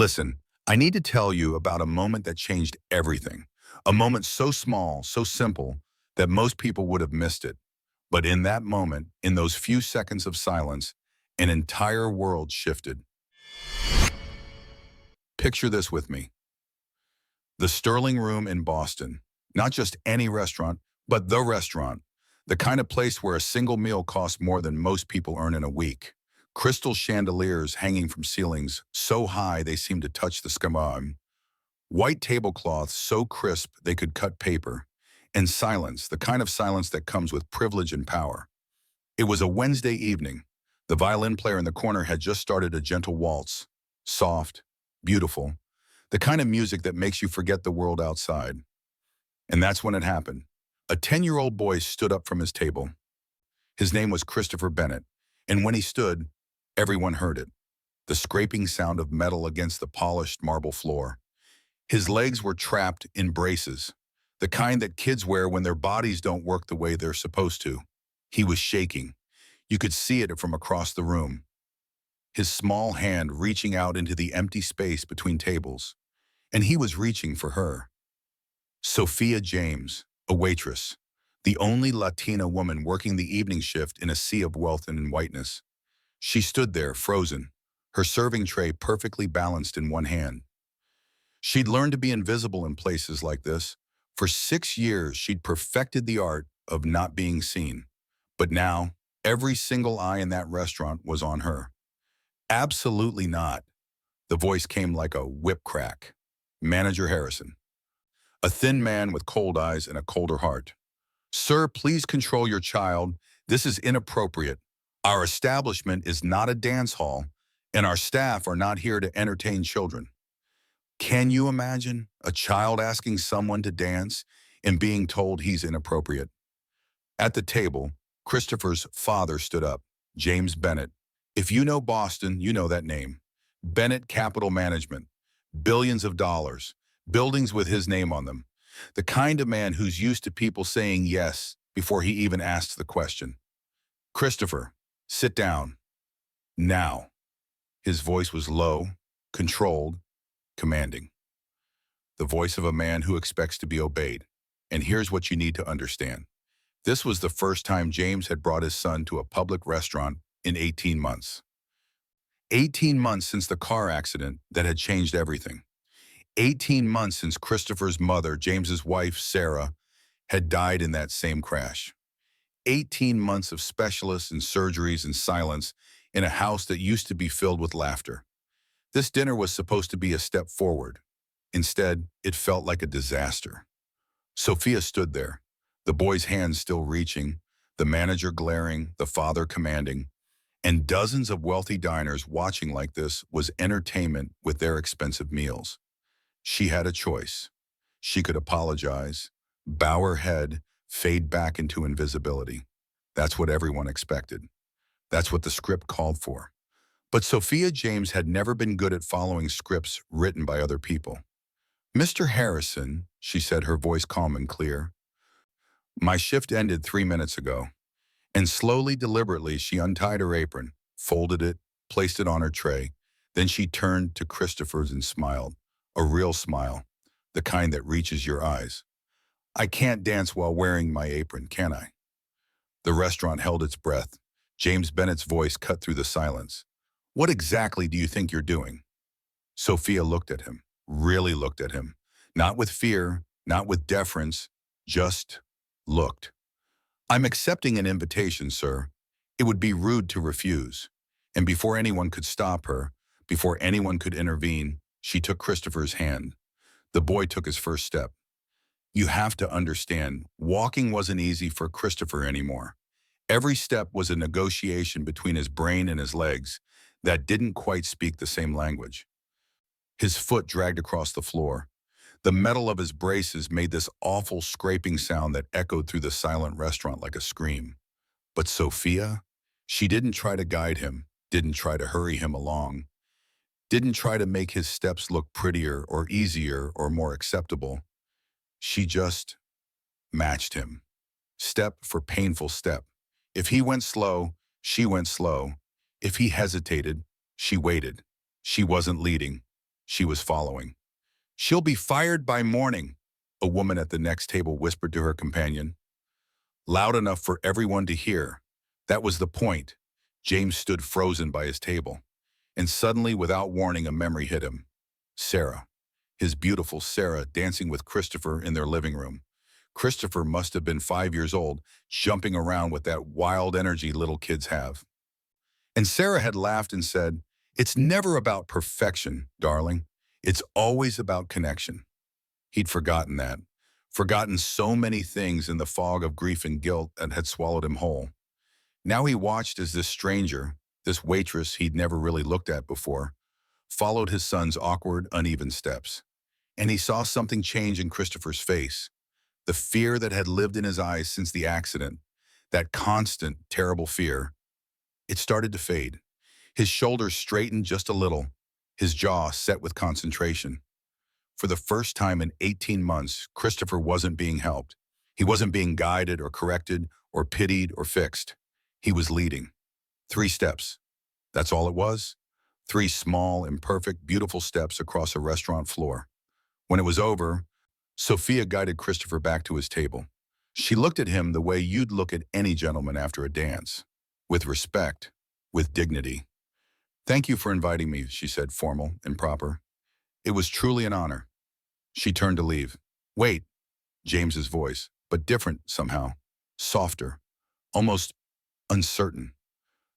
Listen, I need to tell you about a moment that changed everything. A moment so small, so simple, that most people would have missed it. But in that moment, in those few seconds of silence, an entire world shifted. Picture this with me. The Sterling Room in Boston. Not just any restaurant, but the restaurant. The kind of place where a single meal costs more than most people earn in a week. Crystal chandeliers hanging from ceilings so high they seemed to touch the sky. White tablecloths so crisp they could cut paper. And silence, the kind of silence that comes with privilege and power. It was a Wednesday evening. The violin player in the corner had just started a gentle waltz. Soft, beautiful, the kind of music that makes you forget the world outside. And that's when it happened. A 10-year-old boy stood up from his table. His name was Christopher Bennett, and when he stood, everyone heard it. The scraping sound of metal against the polished marble floor. His legs were trapped in braces, the kind that kids wear when their bodies don't work the way they're supposed to. He was shaking. You could see it from across the room. His small hand reaching out into the empty space between tables. And he was reaching for her. Sofia James, a waitress, the only Latina woman working the evening shift in a sea of wealth and whiteness. She stood there, frozen, her serving tray perfectly balanced in one hand. She'd learned to be invisible in places like this. For 6 years, she'd perfected the art of not being seen. But now, every single eye in that restaurant was on her. Absolutely not. The voice came like a whip crack. Manager Harrison, a thin man with cold eyes and a colder heart. Sir, please control your child. This is inappropriate. Our establishment is not a dance hall, and our staff are not here to entertain children. Can you imagine a child asking someone to dance and being told he's inappropriate? At the table, Christopher's father stood up, James Bennett. If you know Boston, you know that name. Bennett Capital Management. Billions of dollars. Buildings with his name on them. The kind of man who's used to people saying yes before he even asks the question. Christopher, sit down. Now. His voice was low, controlled, commanding. The voice of a man who expects to be obeyed. And here's what you need to understand. This was the first time James had brought his son to a public restaurant in 18 months. 18 months since the car accident that had changed everything. 18 months since Christopher's mother, James's wife, Sarah, had died in that same crash. 18 months of specialists and surgeries and silence in a house that used to be filled with laughter. This dinner was supposed to be a step forward. Instead, it felt like a disaster. Sofia stood there, the boy's hands still reaching, the manager glaring, the father commanding, and dozens of wealthy diners watching like this was entertainment with their expensive meals. She had a choice. She could apologize, bow her head, fade back into invisibility. That's what everyone expected. That's what the script called for. But Sofia James had never been good at following scripts written by other people. Mr. Harrison, she said, her voice calm and clear, my shift ended 3 minutes ago. And slowly, deliberately, she untied her apron, folded it, placed it on her tray. Then she turned to Christopher's and smiled, a real smile, the kind that reaches your eyes. I can't dance while wearing my apron, can I? The restaurant held its breath. James Bennett's voice cut through the silence. What exactly do you think you're doing? Sofia looked at him, really looked at him. Not with fear, not with deference, just looked. I'm accepting an invitation, sir. It would be rude to refuse. And before anyone could stop her, before anyone could intervene, she took Christopher's hand. The boy took his first step. You have to understand, walking wasn't easy for Christopher anymore. Every step was a negotiation between his brain and his legs that didn't quite speak the same language. His foot dragged across the floor. The metal of his braces made this awful scraping sound that echoed through the silent restaurant like a scream. But Sofia, she didn't try to guide him, didn't try to hurry him along, didn't try to make his steps look prettier or easier or more acceptable. She just matched him, step for painful step. If he went slow, she went slow. If he hesitated, she waited. She wasn't leading. she was following. "She'll be fired by morning," a woman at the next table whispered to her companion, loud enough for everyone to hear. That was the point. James stood frozen by his table, and suddenly, without warning, a memory hit him. Sarah, his beautiful Sarah, dancing with Christopher in their living room. Christopher must have been 5 years old, jumping around with that wild energy little kids have. And Sarah had laughed and said, "It's never about perfection, darling. It's always about connection." He'd forgotten that, forgotten so many things in the fog of grief and guilt that had swallowed him whole. Now he watched as this stranger, this waitress he'd never really looked at before, followed his son's awkward, uneven steps. And he saw something change in Christopher's face. The fear that had lived in his eyes since the accident, that constant, terrible fear, it started to fade. His shoulders straightened just a little, his jaw set with concentration. For the first time in 18 months, Christopher wasn't being helped. He wasn't being guided or corrected or pitied or fixed. He was leading. 3 steps. That's all it was. 3 small, imperfect, beautiful steps across a restaurant floor. When it was over, Sofia guided Christopher back to his table. She looked at him the way you'd look at any gentleman after a dance, with respect, with dignity. "Thank you for inviting me," she said, formal and proper. "It was truly an honor." She turned to leave. "Wait," James's voice, but different somehow, softer, almost uncertain.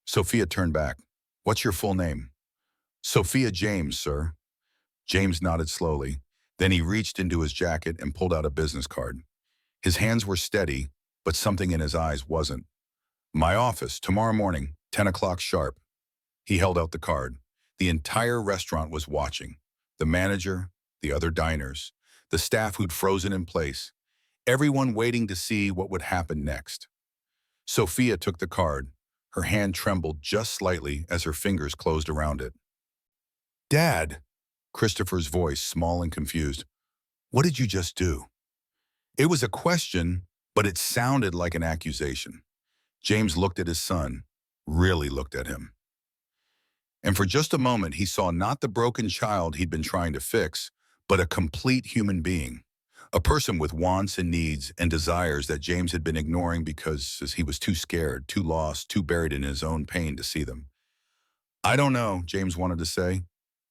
Sofia turned back. "What's your full name?" "Sofia James, sir." James nodded slowly. Then he reached into his jacket and pulled out a business card. His hands were steady, but something in his eyes wasn't. "My office, tomorrow morning, 10 o'clock sharp." He held out the card. The entire restaurant was watching. The manager, the other diners, the staff who'd frozen in place, everyone waiting to see what would happen next. Sofia took the card. Her hand trembled just slightly as her fingers closed around it. "Dad," Christopher's voice, small and confused, "what did you just do?" It was a question, but it sounded like an accusation. James looked at his son, really looked at him. And for just a moment, he saw not the broken child he'd been trying to fix, but a complete human being, a person with wants and needs and desires that James had been ignoring because he was too scared, too lost, too buried in his own pain to see them. "I don't know," James wanted to say,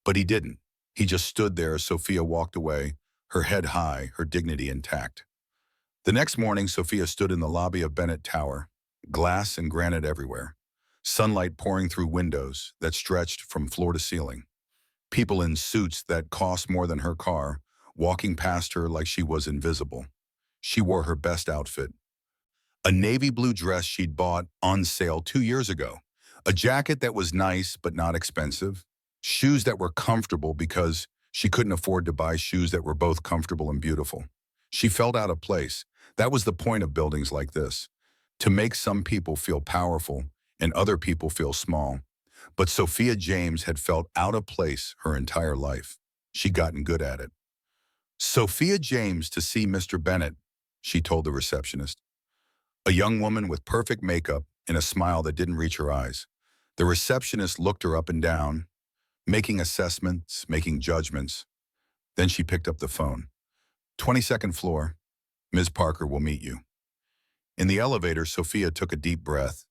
but he didn't. He just stood there as Sofia walked away, her head high, her dignity intact. The next morning, Sofia stood in the lobby of Bennett Tower, glass and granite everywhere, sunlight pouring through windows that stretched from floor to ceiling, people in suits that cost more than her car, walking past her like she was invisible. She wore her best outfit, a navy blue dress she'd bought on sale 2 years ago, a jacket that was nice but not expensive, shoes that were comfortable because she couldn't afford to buy shoes that were both comfortable and beautiful. She felt out of place. That was the point of buildings like this, to make some people feel powerful and other people feel small. But Sofia James had felt out of place her entire life. She'd gotten good at it. "Sofia James to see Mr. Bennett," she told the receptionist. A young woman with perfect makeup and a smile that didn't reach her eyes. The receptionist looked her up and down, making assessments, making judgments. Then she picked up the phone. "22nd floor. Ms. Parker will meet you." In the elevator, Sofia took a deep breath,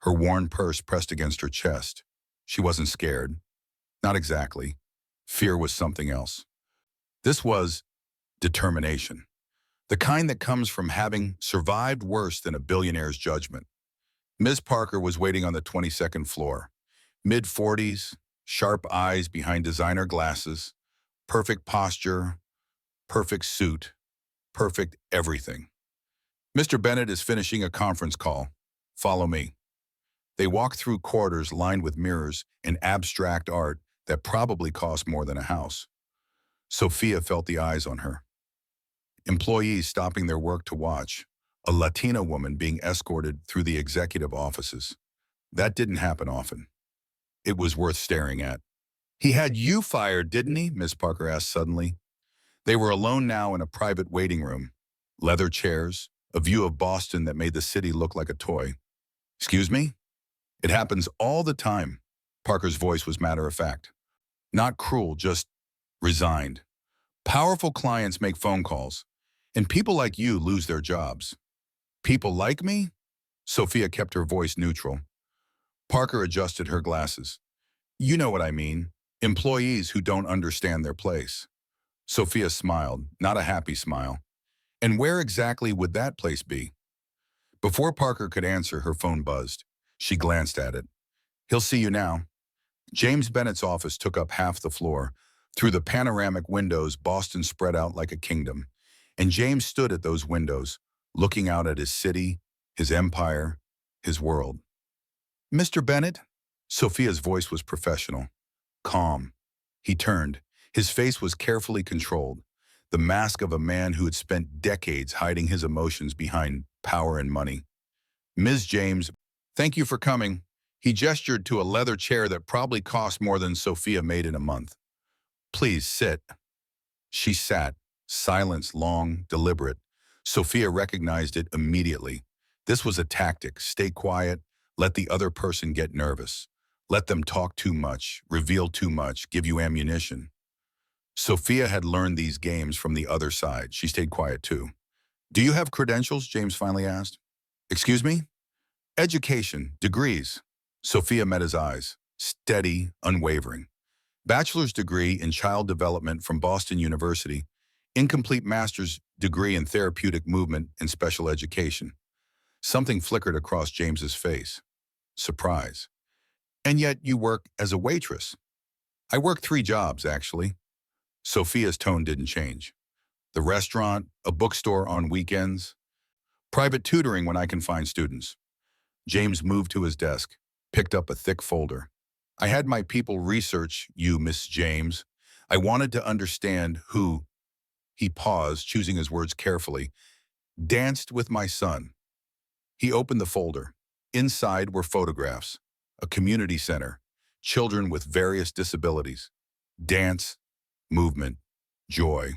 her worn purse pressed against her chest. She wasn't scared. Not exactly. Fear was something else. This was determination, the kind that comes from having survived worse than a billionaire's judgment. Ms. Parker was waiting on the 22nd floor, mid-40s, sharp eyes behind designer glasses, perfect posture, perfect suit, perfect everything. "Mr. Bennett is finishing a conference call. Follow me." They walked through corridors lined with mirrors and abstract art that probably cost more than a house. Sofia felt the eyes on her. Employees stopping their work to watch, a Latina woman being escorted through the executive offices. That didn't happen often. It was worth staring at. "He had you fired, didn't he?" Miss Parker asked suddenly. They were alone now in a private waiting room. Leather chairs, a view of Boston that made the city look like a toy. "Excuse me?" "It happens all the time." Parker's voice was matter of fact. Not cruel, just Resigned. Powerful clients make phone calls, and people like you lose their jobs. People like me? Sophia kept her voice neutral. Parker adjusted her glasses. You know what I mean. Employees who don't understand their place. Sophia smiled, not a happy smile. And where exactly would that place be? Before Parker could answer, her phone buzzed. She glanced at it. He'll see you now. James Bennett's office took up half the floor. Through the panoramic windows, Boston spread out like a kingdom. And James stood at those windows, looking out at his city, his empire, his world. Mr. Bennett? Sophia's voice was professional, calm. He turned. His face was carefully controlled, the mask of a man who had spent decades hiding his emotions behind power and money. Ms. James, thank you for coming. He gestured to a leather chair that probably cost more than Sophia made in a month. Please sit. She sat, silence long, deliberate. Sophia recognized it immediately. This was a tactic. Stay quiet, let the other person get nervous. Let them talk too much, reveal too much, give you ammunition. Sophia had learned these games from the other side. She stayed quiet too. Do you have credentials? James finally asked. Excuse me? Education, degrees. Sophia met his eyes, steady, unwavering. Bachelor's degree in child development from Boston University, incomplete master's degree in therapeutic movement and special education. Something flickered across James's face. Surprise. And yet you work as a waitress. I work 3 jobs, actually. Sophia's tone didn't change. The restaurant, a bookstore on weekends, private tutoring when I can find students. James moved to his desk, picked up a thick folder. I had my people research you, Miss James. I wanted to understand who, he paused, choosing his words carefully, danced with my son. He opened the folder. Inside were photographs, a community center, children with various disabilities, dance, movement, joy.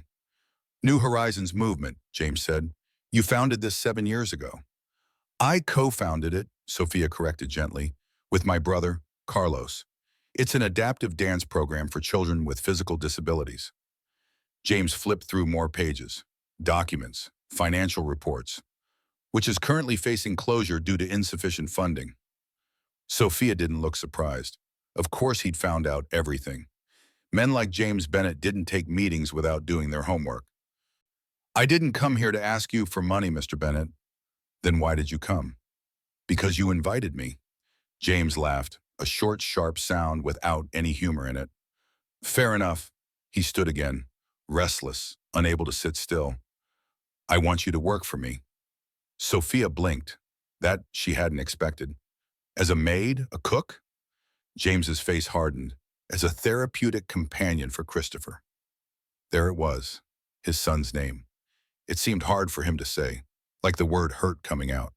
New Horizons movement, James said. You founded this 7 years ago. I co-founded it, Sophia corrected gently, with my brother, Carlos. It's an adaptive dance program for children with physical disabilities. James flipped through more pages, documents, financial reports, which is currently facing closure due to insufficient funding. Sophia didn't look surprised. Of course he'd found out everything. Men like James Bennett didn't take meetings without doing their homework. I didn't come here to ask you for money, Mr. Bennett. Then why did you come? Because you invited me. James laughed, a short, sharp sound without any humor in it. Fair enough. He stood again, restless, unable to sit still. I want you to work for me. Sophia blinked. That she hadn't expected. As a maid, a cook? James's face hardened. As a therapeutic companion for Christopher. There it was, his son's name. It seemed hard for him to say, like the word hurt coming out.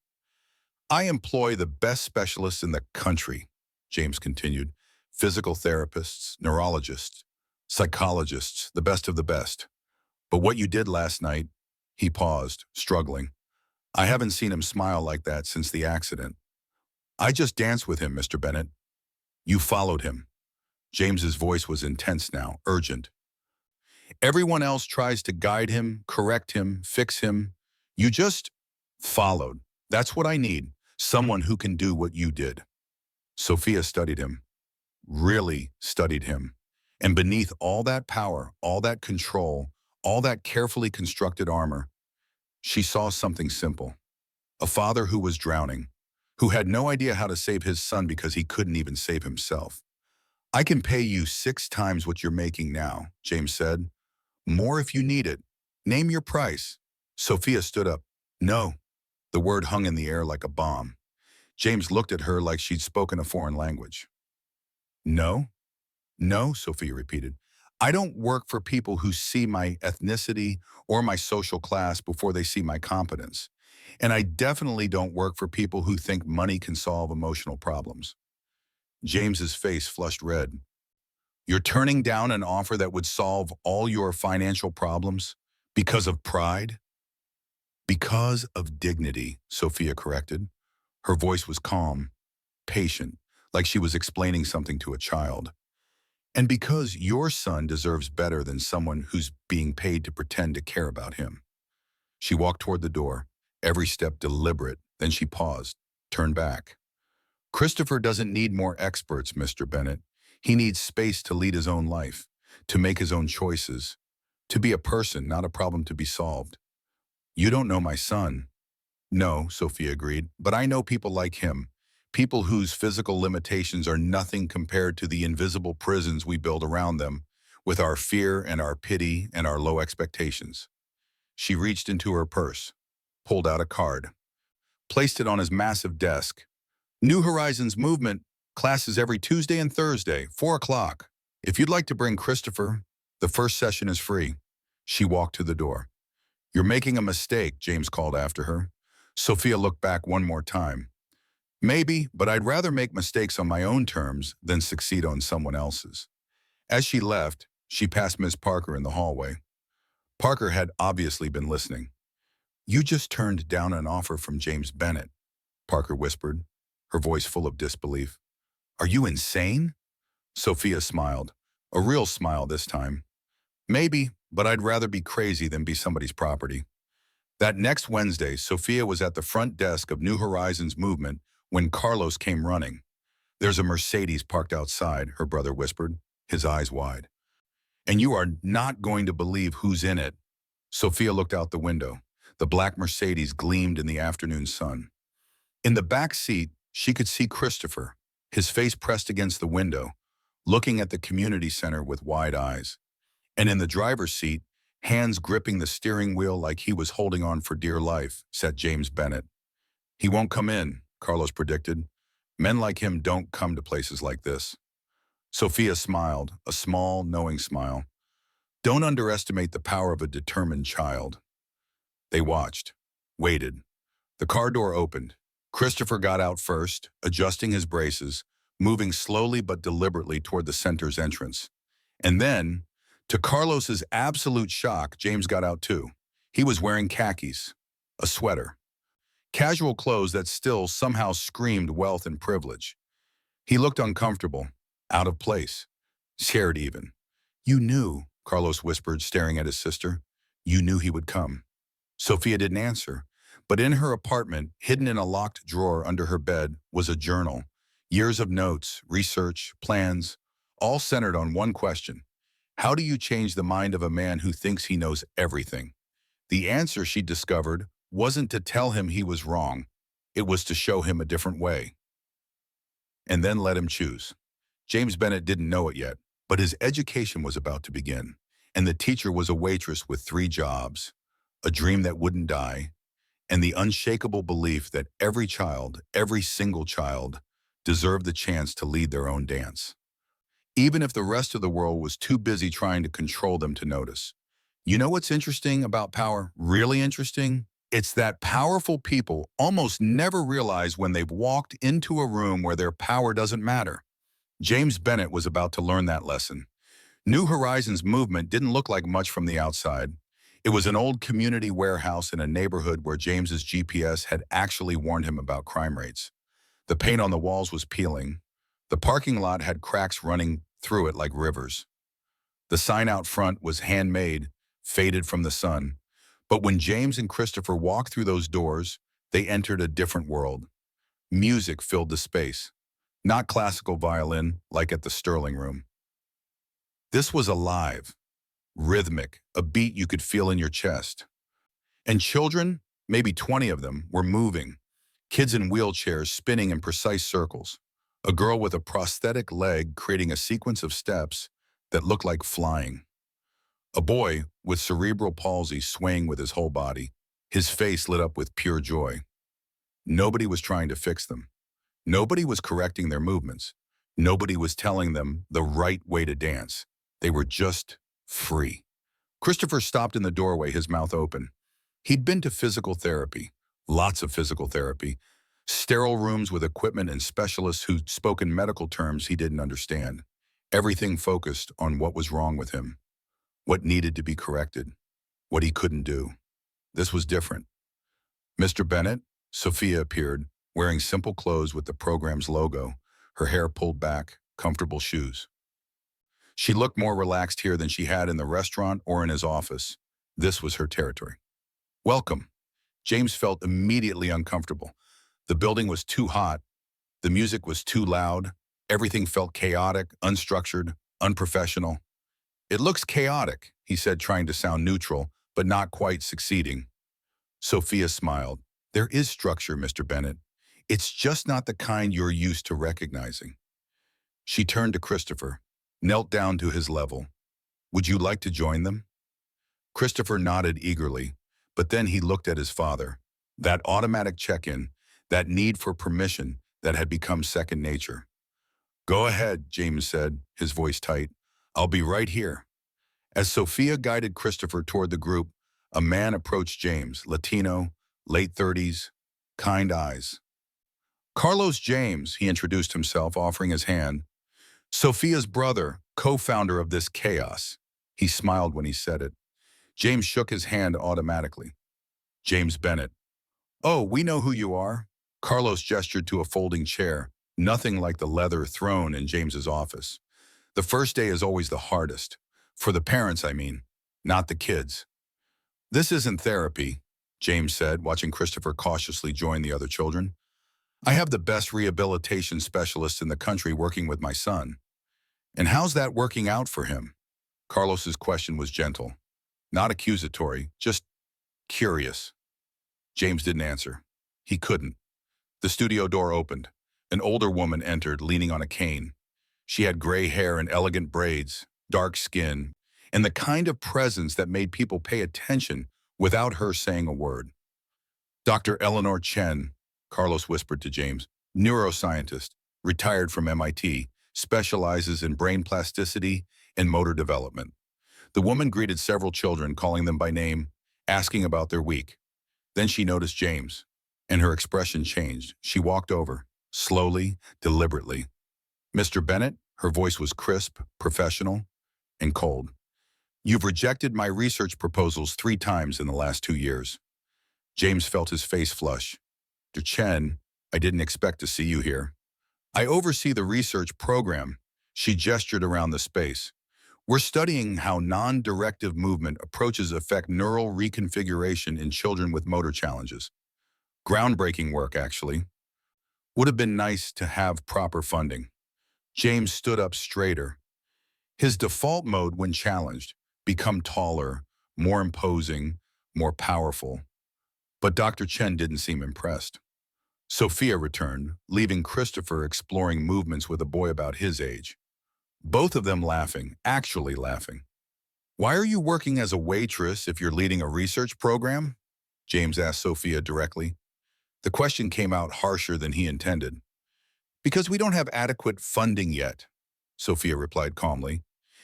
I employ the best specialists in the country, James continued. Physical therapists, neurologists, psychologists, the best of the best. But what you did last night, he paused, struggling. I haven't seen him smile like that since the accident. I just danced with him, Mr. Bennett. You followed him. James's voice was intense now, urgent. Everyone else tries to guide him, correct him, fix him. You just followed. That's what I need. Someone who can do what you did. Sophia studied him, really studied him. And beneath all that power, all that control, all that carefully constructed armor, she saw something simple. A father who was drowning, who had no idea how to save his son because he couldn't even save himself. I can pay you 6 times what you're making now, James said. More if you need it. Name your price. Sophia stood up. No. The word hung in the air like a bomb. James looked at her like she'd spoken a foreign language. No? No, Sophia repeated. I don't work for people who see my ethnicity or my social class before they see my competence. And I definitely don't work for people who think money can solve emotional problems. James's face flushed red. You're turning down an offer that would solve all your financial problems because of pride? Because of dignity, Sophia corrected. Her voice was calm, patient, like she was explaining something to a child. And because your son deserves better than someone who's being paid to pretend to care about him. She walked toward the door, every step deliberate. Then she paused, turned back. Christopher doesn't need more experts, Mr. Bennett. He needs space to lead his own life, to make his own choices, to be a person, not a problem to be solved. You don't know my son. No, Sophia agreed, but I know people like him, people whose physical limitations are nothing compared to the invisible prisons we build around them, with our fear and our pity and our low expectations. She reached into her purse, pulled out a card, placed it on his massive desk. New Horizons Movement, classes every Tuesday and Thursday, 4 o'clock. If you'd like to bring Christopher, the first session is free. She walked to the door. You're making a mistake, James called after her. Sophia looked back one more time. Maybe, but I'd rather make mistakes on my own terms than succeed on someone else's. As she left, she passed Miss Parker in the hallway. Parker had obviously been listening. You just turned down an offer from James Bennett, Parker whispered, her voice full of disbelief. Are you insane? Sophia smiled, a real smile this time. Maybe, but I'd rather be crazy than be somebody's property. That next Wednesday, Sophia was at the front desk of New Horizons Movement when Carlos came running. There's a Mercedes parked outside, her brother whispered, his eyes wide. And you are not going to believe who's in it. Sophia looked out the window. The black Mercedes gleamed in the afternoon sun. In the back seat, she could see Christopher, his face pressed against the window, looking at the community center with wide eyes. And in the driver's seat, hands gripping the steering wheel like he was holding on for dear life, sat James Bennett. He won't come in, Carlos predicted. Men like him don't come to places like this. Sophia smiled, a small, knowing smile. Don't underestimate the power of a determined child. They watched, waited. The car door opened. Christopher got out first, adjusting his braces, moving slowly but deliberately toward the center's entrance. And then, to Carlos's absolute shock, James got out too. He was wearing khakis, a sweater, casual clothes that still somehow screamed wealth and privilege. He looked uncomfortable, out of place, scared even. You knew, Carlos whispered, staring at his sister. You knew he would come. Sophia didn't answer, but in her apartment, hidden in a locked drawer under her bed, was a journal. Years of notes, research, plans, all centered on one question. How do you change the mind of a man who thinks he knows everything? The answer, she discovered, wasn't to tell him he was wrong. It was to show him a different way. And then let him choose. James Bennett didn't know it yet, but his education was about to begin. And the teacher was a waitress with 3 jobs, a dream that wouldn't die, and the unshakable belief that every child, every single child, deserved the chance to lead their own dance, even if the rest of the world was too busy trying to control them to notice. You know what's interesting about power? Really interesting? It's that powerful people almost never realize when they've walked into a room where their power doesn't matter. James Bennett was about to learn that lesson. New Horizons Movement didn't look like much from the outside. It was an old community warehouse in a neighborhood where James's GPS had actually warned him about crime rates. The paint on the walls was peeling. The parking lot had cracks running through it like rivers. The sign out front was handmade, faded from the sun. But when James and Christopher walked through those doors, they entered a different world. Music filled the space, not classical violin like at the Sterling Room. This was alive, rhythmic, a beat you could feel in your chest. And children, maybe 20 of them, were moving, kids in wheelchairs spinning in precise circles, a girl with a prosthetic leg creating a sequence of steps that looked like flying. A boy with cerebral palsy swaying with his whole body, his face lit up with pure joy. Nobody was trying to fix them. Nobody was correcting their movements. Nobody was telling them the right way to dance. They were just free. Christopher stopped in the doorway, his mouth open. He'd been to physical therapy, lots of physical therapy, sterile rooms with equipment and specialists who spoke in medical terms he didn't understand. Everything focused on what was wrong with him, what needed to be corrected, what he couldn't do. This was different. Mr. Bennett, Sophia appeared, wearing simple clothes with the program's logo, her hair pulled back, comfortable shoes. She looked more relaxed here than she had in the restaurant or in his office. This was her territory. Welcome. James felt immediately uncomfortable. The building was too hot. The music was too loud. Everything felt chaotic, unstructured, unprofessional. It looks chaotic, he said, trying to sound neutral, but not quite succeeding. Sophia smiled. There is structure, Mr. Bennett. It's just not the kind you're used to recognizing. She turned to Christopher, knelt down to his level. Would you like to join them? Christopher nodded eagerly, but then he looked at his father. That automatic check-in, that need for permission that had become second nature. Go ahead, James said, his voice tight. I'll be right here. As Sophia guided Christopher toward the group, a man approached James, Latino, late 30s, kind eyes. Carlos James, he introduced himself, offering his hand. Sophia's brother, co-founder of this chaos. He smiled when he said it. James shook his hand automatically. James Bennett. Oh, we know who you are. Carlos gestured to a folding chair, nothing like the leather throne in James's office. The first day is always the hardest. For the parents, I mean, not the kids. This isn't therapy, James said, watching Christopher cautiously join the other children. I have the best rehabilitation specialist in the country working with my son. And how's that working out for him? Carlos's question was gentle, not accusatory, just curious. James didn't answer. He couldn't. The studio door opened. An older woman entered, leaning on a cane. She had gray hair and elegant braids, dark skin, and the kind of presence that made people pay attention without her saying a word. Dr. Eleanor Chen, Carlos whispered to James, neuroscientist, retired from MIT, specializes in brain plasticity and motor development. The woman greeted several children, calling them by name, asking about their week. Then she noticed James, and her expression changed. She walked over, slowly, deliberately. Mr. Bennett, her voice was crisp, professional, and cold. You've rejected my research proposals 3 times in the last 2 years. James felt his face flush. Dr. Chen, I didn't expect to see you here. I oversee the research program. She gestured around the space. We're studying how non-directive movement approaches affect neural reconfiguration in children with motor challenges. Groundbreaking work, actually. Would have been nice to have proper funding. James stood up straighter. His default mode when challenged, become taller, more imposing, more powerful. But Dr. Chen didn't seem impressed. Sofia returned, leaving Christopher exploring movements with a boy about his age. Both of them laughing, actually laughing. Why are you working as a waitress if you're leading a research program? James asked Sofia directly. The question came out harsher than he intended. Because we don't have adequate funding yet, Sofia replied calmly,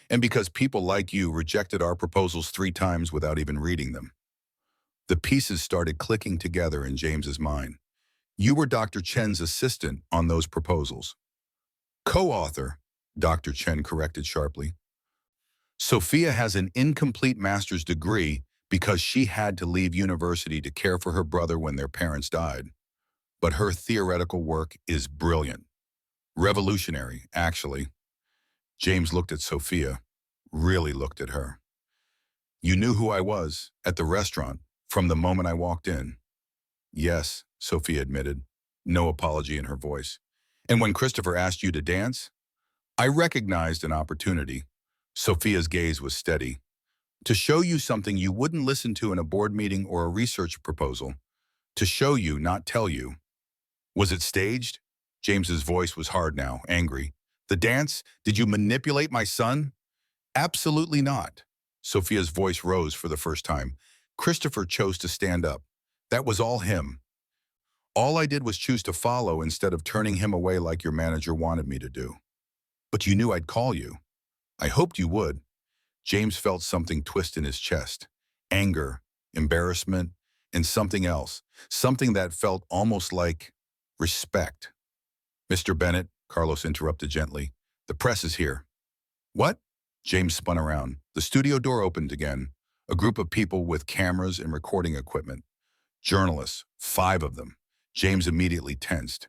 and because people like you rejected our proposals 3 times without even reading them. The pieces started clicking together in James's mind. You were Dr. Chen's assistant on those proposals. Co-author, Dr. Chen corrected sharply. Sofia has an incomplete master's degree because she had to leave university to care for her brother when their parents died. But her theoretical work is brilliant. Revolutionary, actually. James looked at Sofia, really looked at her. You knew who I was at the restaurant from the moment I walked in. Yes, Sofia admitted, no apology in her voice. And when Christopher asked you to dance, I recognized an opportunity. Sofia's gaze was steady. To show you something you wouldn't listen to in a board meeting or a research proposal. To show you, not tell you. Was it staged? James's voice was hard now, angry. The dance? Did you manipulate my son? Absolutely not. Sofia's voice rose for the first time. Christopher chose to stand up. That was all him. All I did was choose to follow instead of turning him away like your manager wanted me to do. But you knew I'd call you. I hoped you would. James felt something twist in his chest. Anger, embarrassment, and something else. Something that felt almost like respect. Mr. Bennett, Carlos interrupted gently. The press is here. What? James spun around. The studio door opened again. A group of people with cameras and recording equipment. Journalists, 5 of them. James immediately tensed.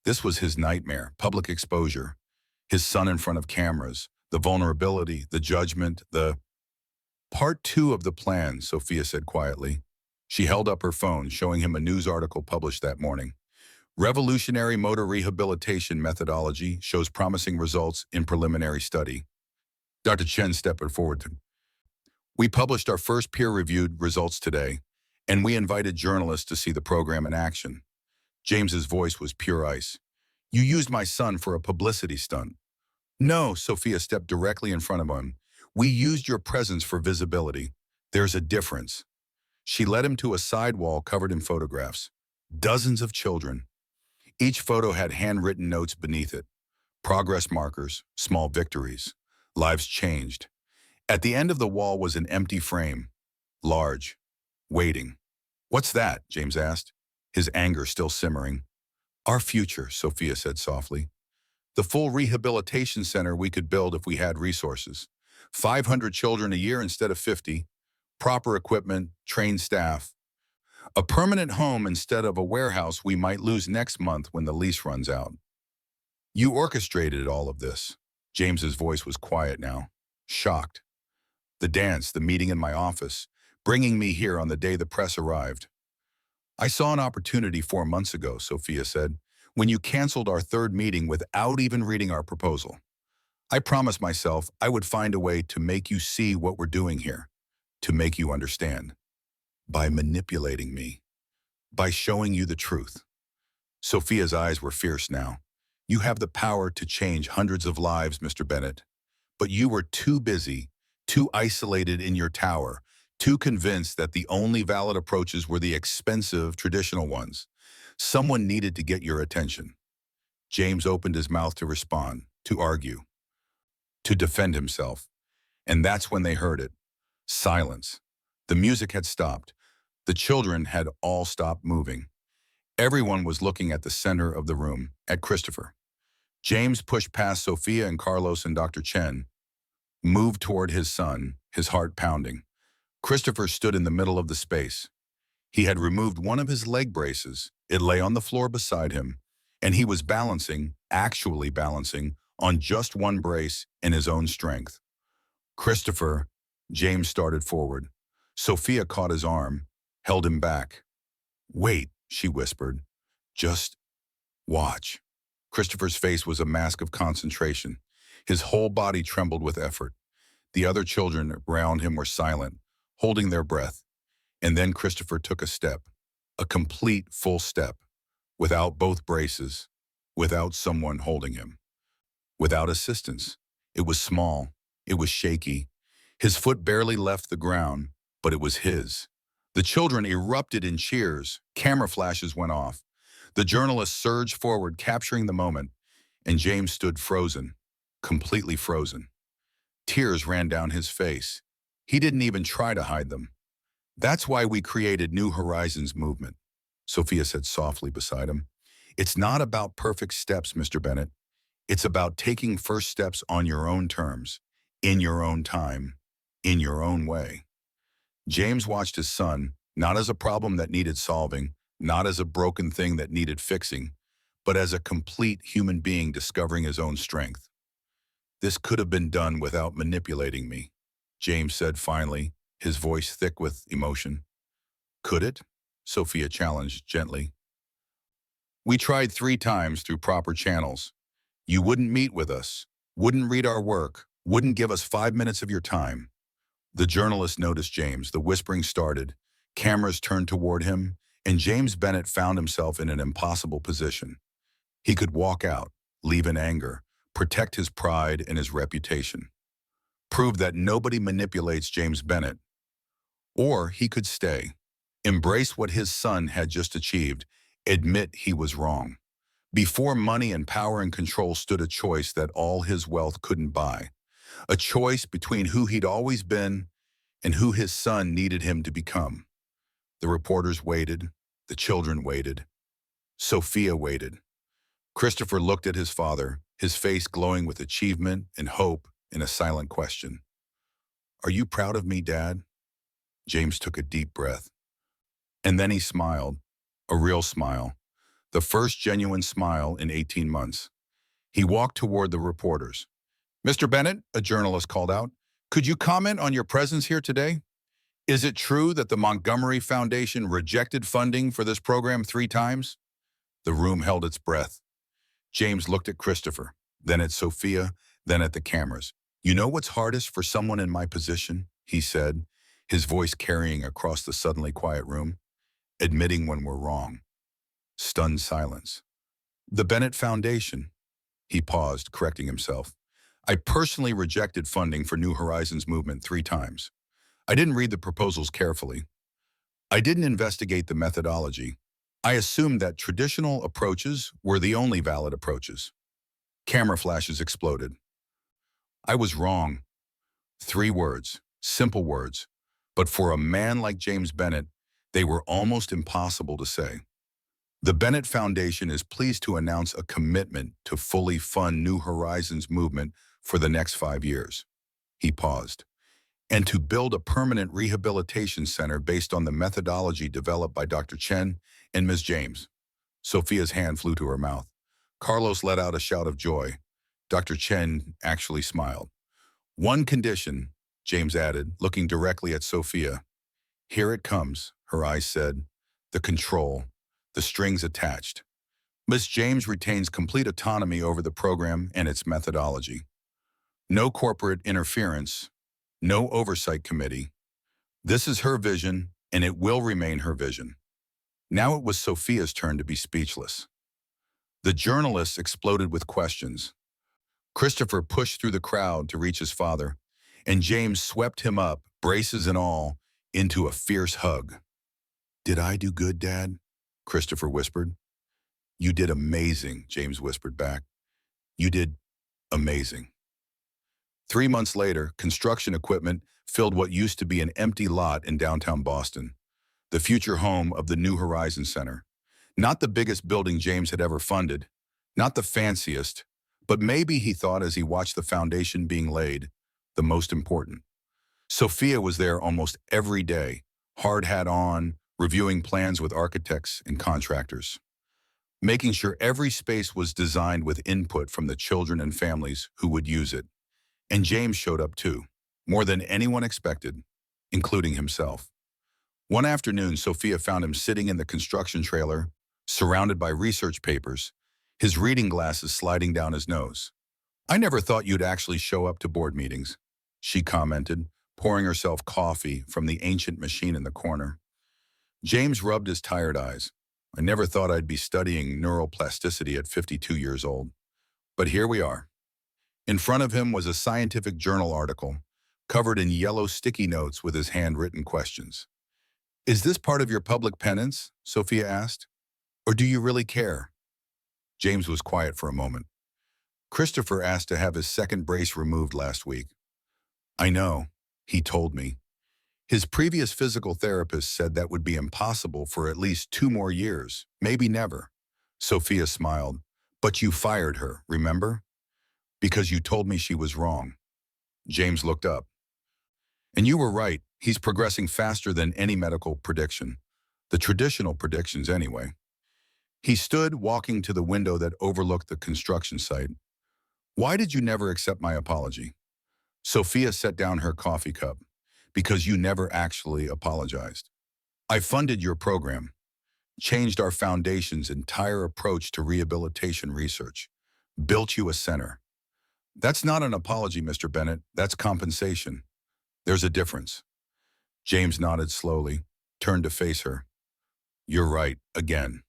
This was his nightmare, public exposure. His son in front of cameras, The vulnerability, the judgment, the part two of the plan, Sophia said quietly. She held up her phone, showing him a news article published that morning. Revolutionary motor rehabilitation methodology shows promising results in preliminary study. Dr. Chen stepped forward. We published our first peer-reviewed results today, and we invited journalists to see the program in action. James's voice was pure ice. You used my son for a publicity stunt. No, Sophia stepped directly in front of him. We used your presence for visibility. There's a difference. She led him to a side wall covered in photographs. Dozens of children. Each photo had handwritten notes beneath it. Progress markers, small victories. Lives changed. At the end of the wall was an empty frame. Large. Waiting. What's that? James asked, his anger still simmering. Our future, Sophia said softly. The full rehabilitation center we could build if we had resources. 500 children a year instead of 50. Proper equipment, trained staff. A permanent home instead of a warehouse we might lose next month when the lease runs out. You orchestrated all of this. James's voice was quiet now, shocked. The dance, the meeting in my office, bringing me here on the day the press arrived. I saw an opportunity 4 months ago, Sophia said, when you canceled our third meeting without even reading our proposal. I promised myself I would find a way to make you see what we're doing here, to make you understand. By manipulating me, by showing you the truth. Sophia's eyes were fierce now. You have the power to change hundreds of lives, Mr. Bennett, but you were too busy, too isolated in your tower, too convinced that the only valid approaches were the expensive, traditional ones. Someone needed to get your attention. James opened his mouth to respond, to argue, to defend himself. And that's when they heard it. Silence. The music had stopped. The children had all stopped moving. Everyone was looking at the center of the room, at Christopher. James pushed past Sophia and Carlos and Dr. Chen, moved toward his son, his heart pounding. Christopher stood in the middle of the space. He had removed one of his leg braces. It lay on the floor beside him, and he was balancing, actually balancing, on just one brace in his own strength. Christopher, James started forward. Sophia caught his arm, held him back. Wait, she whispered. Just watch. Christopher's face was a mask of concentration. His whole body trembled with effort. The other children around him were silent, holding their breath. And then Christopher took a step, a complete full step, without both braces, without someone holding him, without assistance. It was small. It was shaky. His foot barely left the ground, but it was his. The children erupted in cheers. Camera flashes went off. The journalists surged forward, capturing the moment, and James stood frozen, completely frozen. Tears ran down his face. He didn't even try to hide them. That's why we created New Horizons movement, Sophia said softly beside him. It's not about perfect steps, Mr. Bennett. It's about taking first steps on your own terms, in your own time, in your own way. James watched his son, not as a problem that needed solving, not as a broken thing that needed fixing, but as a complete human being discovering his own strength. This could have been done without manipulating me, James said finally, his voice thick with emotion. Could it? Sophia challenged gently. We tried 3 times through proper channels. You wouldn't meet with us, wouldn't read our work, wouldn't give us 5 minutes of your time. The journalist noticed James. The whispering started. Cameras turned toward him, and James Bennett found himself in an impossible position. He could walk out, leave in anger, protect his pride and his reputation, prove that nobody manipulates James Bennett. Or he could stay, embrace what his son had just achieved, admit he was wrong. Before money and power and control stood a choice that all his wealth couldn't buy. A choice between who he'd always been and who his son needed him to become. The reporters waited. The children waited. Sophia waited. Christopher looked at his father, his face glowing with achievement and hope in a silent question. Are you proud of me, Dad? James took a deep breath. And then he smiled, a real smile, the first genuine smile in 18 months. He walked toward the reporters. Mr. Bennett, a journalist called out, could you comment on your presence here today? Is it true that the Montgomery Foundation rejected funding for this program 3 times? The room held its breath. James looked at Christopher, then at Sophia, then at the cameras. You know what's hardest for someone in my position? He said, his voice carrying across the suddenly quiet room. Admitting when we're wrong. Stunned silence. The Bennett Foundation. He paused, correcting himself. I personally rejected funding for New Horizons movement 3 times. I didn't read the proposals carefully. I didn't investigate the methodology. I assumed that traditional approaches were the only valid approaches. Camera flashes exploded. I was wrong. 3 words, simple words, but for a man like James Bennett, they were almost impossible to say. The Bennett Foundation is pleased to announce a commitment to fully fund New Horizons movement for the next 5 years. He paused. And to build a permanent rehabilitation center based on the methodology developed by Dr. Chen and Ms. James. Sophia's hand flew to her mouth. Carlos let out a shout of joy. Dr. Chen actually smiled. One condition, James added, looking directly at Sophia. Here it comes, her eyes said. The control, the strings attached. Ms. James retains complete autonomy over the program and its methodology. No corporate interference, no oversight committee. This is her vision, and it will remain her vision. Now it was Sophia's turn to be speechless. The journalists exploded with questions. Christopher pushed through the crowd to reach his father, and James swept him up, braces and all, into a fierce hug. Did I do good, Dad? Christopher whispered. You did amazing, James whispered back. You did amazing. 3 months later, construction equipment filled what used to be an empty lot in downtown Boston, the future home of the New Horizons Center. Not the biggest building James had ever funded, not the fanciest, but maybe, he thought as he watched the foundation being laid, the most important. Sophia was there almost every day, hard hat on, reviewing plans with architects and contractors, making sure every space was designed with input from the children and families who would use it. And James showed up too, more than anyone expected, including himself. One afternoon, Sophia found him sitting in the construction trailer, surrounded by research papers, his reading glasses sliding down his nose. I never thought you'd actually show up to board meetings, she commented, pouring herself coffee from the ancient machine in the corner. James rubbed his tired eyes. I never thought I'd be studying neuroplasticity at 52 years old. But here we are. In front of him was a scientific journal article, covered in yellow sticky notes with his handwritten questions. Is this part of your public penance? Sophia asked. Or do you really care? James was quiet for a moment. Christopher asked to have his second brace removed last week. I know, he told me. His previous physical therapist said that would be impossible for at least 2 more years, maybe never. Sophia smiled. But you fired her, remember? Because you told me she was wrong. James looked up. And you were right. He's progressing faster than any medical prediction. The traditional predictions, anyway. He stood, walking to the window that overlooked the construction site. Why did you never accept my apology? Sophia set down her coffee cup. Because you never actually apologized. I funded your program, changed our foundation's entire approach to rehabilitation research, built you a center. That's not an apology, Mr. Bennett. That's compensation. There's a difference. James nodded slowly, turned to face her. You're right, again.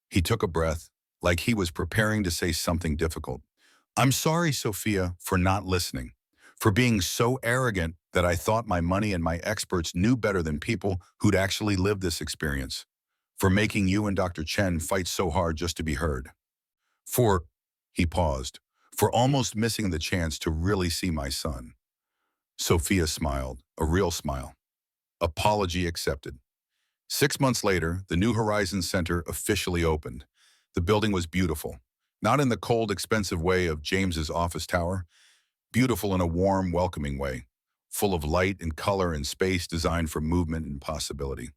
He took a breath, like he was preparing to say something difficult. I'm sorry, Sophia, for not listening, for being so arrogant that I thought my money and my experts knew better than people who'd actually lived this experience, for making you and Dr. Chen fight so hard just to be heard. He paused, for almost missing the chance to really see my son. Sophia smiled, a real smile. Apology accepted. 6 months later, the New Horizons Center officially opened. The building was beautiful, not in the cold, expensive way of James's office tower, beautiful in a warm, welcoming way, full of light and color and space designed for movement and possibility.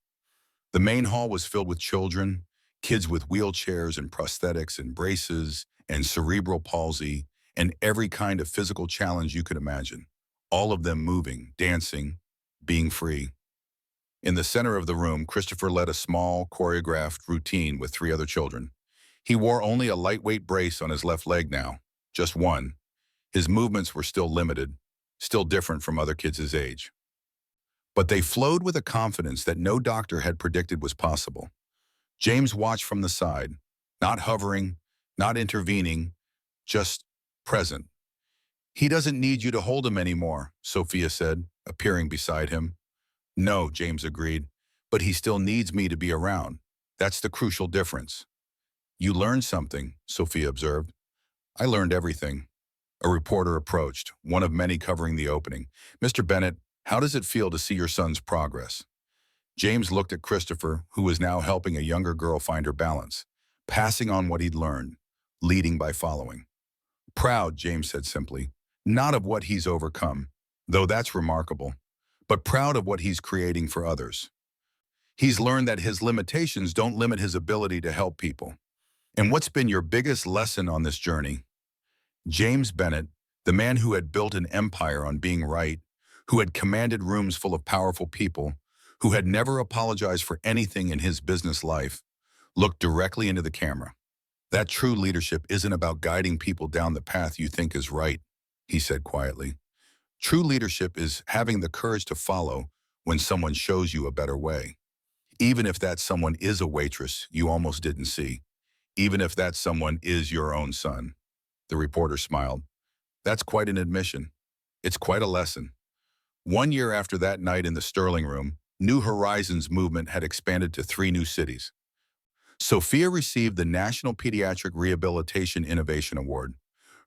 The main hall was filled with children, kids with wheelchairs and prosthetics and braces and cerebral palsy and every kind of physical challenge you could imagine. All of them moving, dancing, being free. In the center of the room, Christopher led a small, choreographed routine with three other children. He wore only a lightweight brace on his left leg now, just one. His movements were still limited, still different from other kids his age. But they flowed with a confidence that no doctor had predicted was possible. James watched from the side, not hovering, not intervening, just present. "He doesn't need you to hold him anymore," Sofia said, appearing beside him. "No," James agreed, "but he still needs me to be around. That's the crucial difference." "You learned something," Sofia observed. "I learned everything." A reporter approached, one of many covering the opening. "Mr. Bennett, how does it feel to see your son's progress?" James looked at Christopher, who was now helping a younger girl find her balance, passing on what he'd learned, leading by following. "Proud," James said simply, "not of what he's overcome, though that's remarkable, but proud of what he's creating for others. He's learned that his limitations don't limit his ability to help people." "And what's been your biggest lesson on this journey?" James Bennett, the man who had built an empire on being right, who had commanded rooms full of powerful people, who had never apologized for anything in his business life, looked directly into the camera. "That true leadership isn't about guiding people down the path you think is right," he said quietly. "True leadership is having the courage to follow when someone shows you a better way. Even if that someone is a waitress you almost didn't see. Even if that someone is your own son." The reporter smiled. "That's quite an admission. It's quite a lesson." 1 year after that night in the Sterling Room, New Horizons movement had expanded to 3 new cities. Sofia received the National Pediatric Rehabilitation Innovation Award.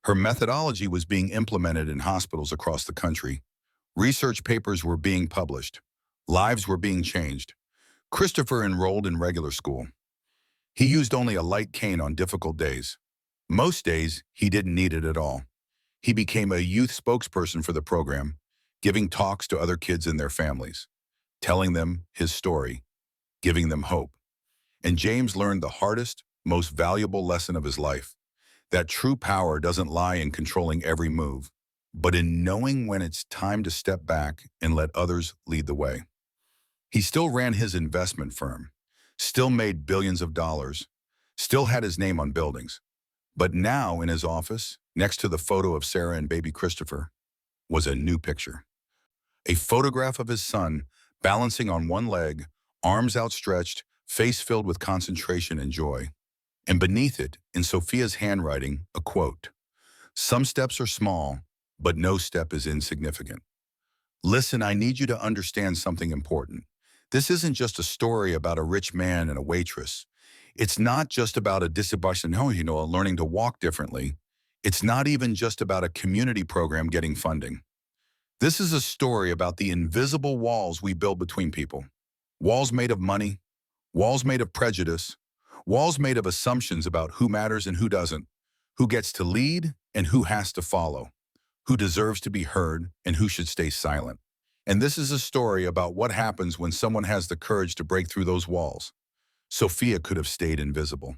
Her methodology was being implemented in hospitals across the country. Research papers were being published. Lives were being changed. Christopher enrolled in regular school. He used only a light cane on difficult days. Most days, he didn't need it at all. He became a youth spokesperson for the program, giving talks to other kids and their families, telling them his story, giving them hope. And James learned the hardest, most valuable lesson of his life, that true power doesn't lie in controlling every move, but in knowing when it's time to step back and let others lead the way. He still ran his investment firm, still made billions of dollars, still had his name on buildings. But now in his office, next to the photo of Sarah and baby Christopher, was a new picture. A photograph of his son, balancing on one leg, arms outstretched, face filled with concentration and joy. And beneath it, in Sofia's handwriting, a quote: "Some steps are small, but no step is insignificant." Listen, I need you to understand something important. This isn't just a story about a rich man and a waitress. It's not just about a disability, learning to walk differently. It's not even just about a community program getting funding. This is a story about the invisible walls we build between people. Walls made of money, walls made of prejudice, walls made of assumptions about who matters and who doesn't, who gets to lead and who has to follow, who deserves to be heard and who should stay silent. And this is a story about what happens when someone has the courage to break through those walls. Sofia could have stayed invisible,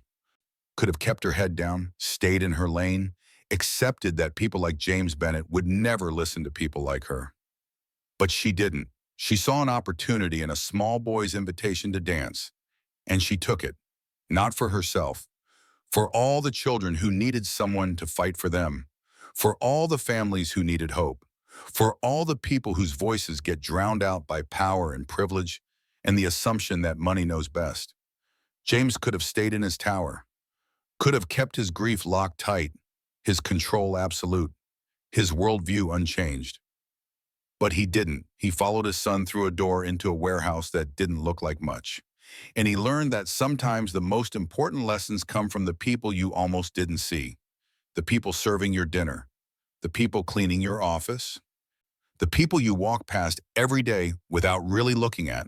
could have kept her head down, stayed in her lane, accepted that people like James Bennett would never listen to people like her. But she didn't. She saw an opportunity in a small boy's invitation to dance, and she took it, not for herself, for all the children who needed someone to fight for them, for all the families who needed hope, for all the people whose voices get drowned out by power and privilege and the assumption that money knows best. James could have stayed in his tower, could have kept his grief locked tight, his control absolute, his worldview unchanged. But he didn't. He followed his son through a door into a warehouse that didn't look like much. And he learned that sometimes the most important lessons come from the people you almost didn't see. The people serving your dinner, the people cleaning your office, the people you walk past every day without really looking at.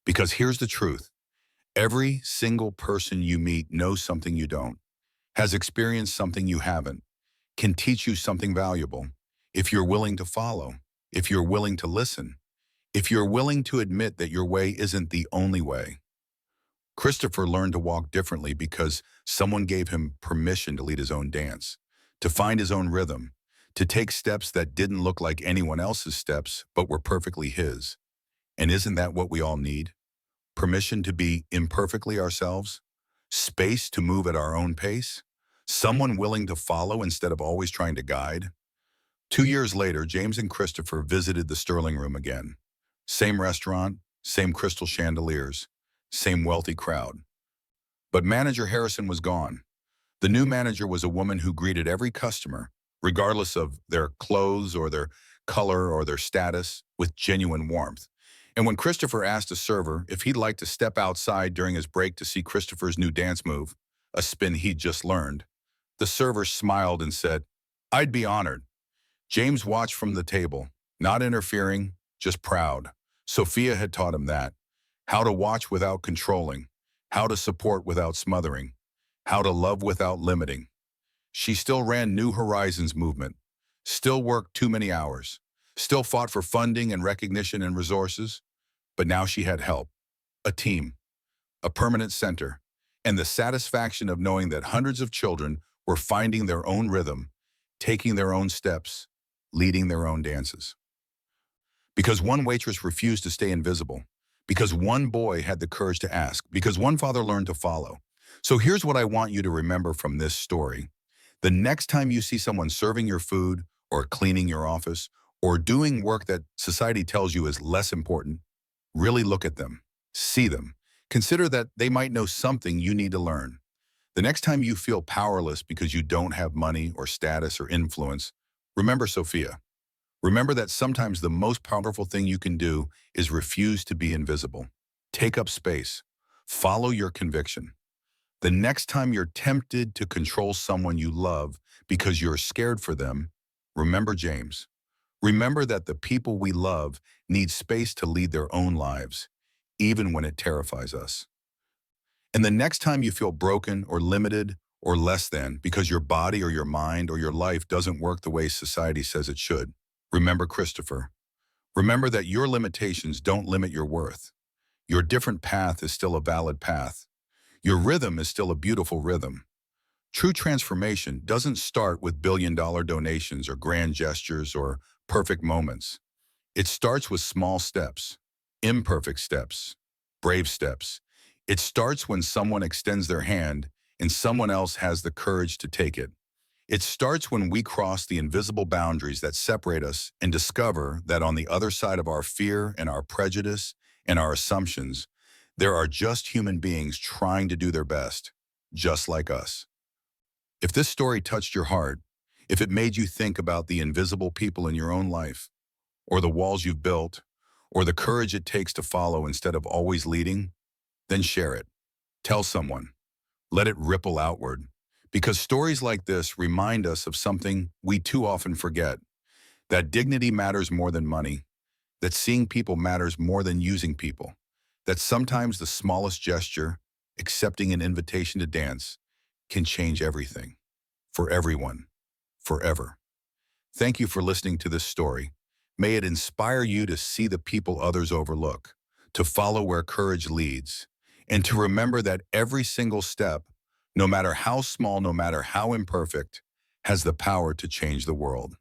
Because here's the truth. Every single person you meet knows something you don't, has experienced something you haven't, can teach you something valuable, if you're willing to follow, if you're willing to listen, if you're willing to admit that your way isn't the only way. Christopher learned to walk differently because someone gave him permission to lead his own dance. to find his own rhythm, to take steps that didn't look like anyone else's steps, but were perfectly his. And isn't that what we all need? Permission to be imperfectly ourselves? Space to move at our own pace? Someone willing to follow instead of always trying to guide? 2 years later, James and Christopher visited the Sterling Room again. Same restaurant, same crystal chandeliers, same wealthy crowd. But manager Harrison was gone. The new manager was a woman who greeted every customer, regardless of their clothes or their color or their status, with genuine warmth. And when Christopher asked a server if he'd like to step outside during his break to see Christopher's new dance move, a spin he'd just learned, the server smiled and said, "I'd be honored." James watched from the table, not interfering, just proud. Sofia had taught him that. How to watch without controlling, how to support without smothering, how to love without limiting. She still ran New Horizons movement, still worked too many hours, still fought for funding and recognition and resources, but now she had help, a team, a permanent center, and the satisfaction of knowing that hundreds of children were finding their own rhythm, taking their own steps, leading their own dances. Because one waitress refused to stay invisible, because one boy had the courage to ask, because one father learned to follow. So here's what I want you to remember from this story. The next time you see someone serving your food or cleaning your office or doing work that society tells you is less important, really look at them, see them. Consider that they might know something you need to learn. The next time you feel powerless because you don't have money or status or influence, remember Sofia. Remember that sometimes the most powerful thing you can do is refuse to be invisible. Take up space. Follow your conviction. The next time you're tempted to control someone you love because you're scared for them, remember James. Remember that the people we love need space to lead their own lives, even when it terrifies us. And the next time you feel broken or limited or less than because your body or your mind or your life doesn't work the way society says it should, remember Christopher. Remember that your limitations don't limit your worth. Your different path is still a valid path. Your rhythm is still a beautiful rhythm. True transformation doesn't start with billion-dollar donations or grand gestures or perfect moments. It starts with small steps, imperfect steps, brave steps. It starts when someone extends their hand and someone else has the courage to take it. It starts when we cross the invisible boundaries that separate us and discover that on the other side of our fear and our prejudice and our assumptions, there are just human beings trying to do their best, just like us. If this story touched your heart, if it made you think about the invisible people in your own life, or the walls you've built, or the courage it takes to follow instead of always leading, then share it. Tell someone. Let it ripple outward. Because stories like this remind us of something we too often forget, that dignity matters more than money, that seeing people matters more than using people, that sometimes the smallest gesture, accepting an invitation to dance, can change everything, for everyone, forever. Thank you for listening to this story. May it inspire you to see the people others overlook, to follow where courage leads, and to remember that every single step, no matter how small, no matter how imperfect, has the power to change the world.